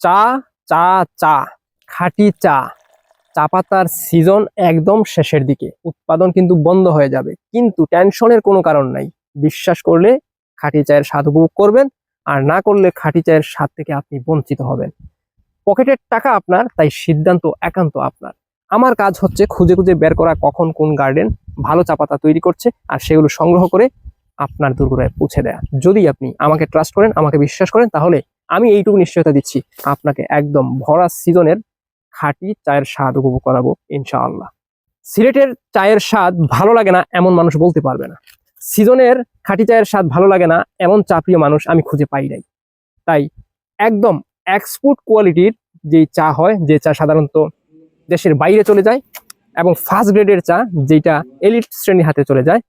চা চা চা খাঁটি চা। চা পাতার সিজন একদম শেষের দিকে, উৎপাদন কিন্তু বন্ধ হয়ে যাবে, কিন্তু টেনশনের কোনো কারণ নাই। বিশ্বাস করলে খাঁটি চায়ের স্বাদ উপভোগ করবেন, আর না করলে খাঁটি চায়ের স্বাদ থেকে আপনি বঞ্চিত হবেন। পকেটের টাকা আপনার, তাই সিদ্ধান্ত একান্ত আপনার। আমার কাজ হচ্ছে খুঁজে খুঁজে বের করা কখন কোন গার্ডেন ভালো চা পাতা তৈরি করছে, আর সেগুলো সংগ্রহ করে আপনার দোরগোড়ায় পৌঁছে দেয়া। যদি আপনি আমাকে ট্রাস্ট করেন, আমাকে বিশ্বাস করেন, তাহলে আমি এইটুকু নিশ্চয়তা দিচ্ছি, আপনাকে একদম ভরা সিজনের খাঁটি চায়ের স্বাদ উপভোগ করাবো ইনশাআল্লাহ। সিলেটের চায়ের স্বাদ ভালো লাগে না এমন মানুষ বলতে পারবে না। সিজনের খাঁটি চায়ের স্বাদ ভালো লাগে না এমন চা প্রিয় মানুষ আমি খুঁজে পাই নাই। তাই একদম এক্সপোর্ট কোয়ালিটির যেই চা হয়, যে চা সাধারণত দেশের বাইরে চলে যায়, এবং ফার্স্ট গ্রেডের চা যেটা এলিট শ্রেণীর হাতে চলে যায়,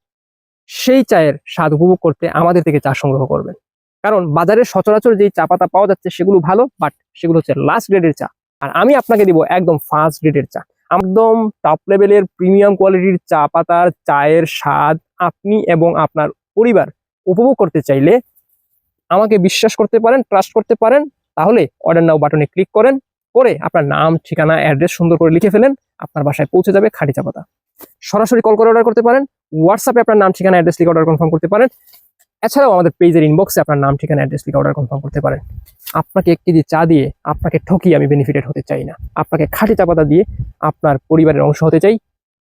সেই চায়ের স্বাদ উপভোগ করতে আমাদের থেকে চা সংগ্রহ করবেন। কারণ বাজারে সচরাচর যেই চা পাতা পাওয়া যাচ্ছে সেগুলো ভালো, বাট সেগুলো হচ্ছে লাস্ট গ্রেডের চা। আর আমি আপনাকে দিব একদম ফার্স্ট গ্রেডের চা, একদম টপ লেভেলের প্রিমিয়াম কোয়ালিটির চা পাতার চায়ের স্বাদ আপনি এবং আপনার পরিবার উপভোগ করতে চাইলে আমাকে বিশ্বাস করতে পারেন, ট্রাস্ট করতে পারেন। তাহলে অর্ডার নাও বাটনে ক্লিক করেন, করে আপনার নাম, ঠিকানা, অ্যাড্রেস সুন্দর করে লিখে ফেলেন, আপনার বাসায় পৌঁছে যাবে খাঁটি চা পাতা। সরাসরি কল করে অর্ডার করতে পারেন, হোয়াটসঅ্যাপে আপনার নাম, ঠিকানা, অ্যাড্রেস লিখে অর্ডার কনফার্ম করতে পারেন। এছাড়াও আমাদের পেজের ইনবক্সে আপনার নাম, ঠিকানা, অ্যাড্রেস লিখে অর্ডার কনফার্ম করতে পারেন। আপনাকে 1 কেজি চা দিয়ে আপনাকে ঠকিয়ে আমি বেনিফিটেড হতে চাই না। আপনাকে খাঁটি চা পাতা দিয়ে আপনার পরিবারের অংশ হতে চাই,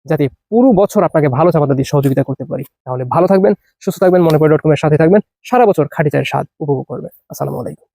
যাতে পুরো বছর আপনাকে ভালো চা পাতা দিয়ে সহযোগিতা করতে পারি। তাহলে ভালো থাকবেন, সুস্থ থাকবেন, মনে করে .com এর সাথে থাকবেন, সারা বছর খাঁটি চায়ের স্বাদ উপভোগ করবেন। আসসালামু আলাইকুম।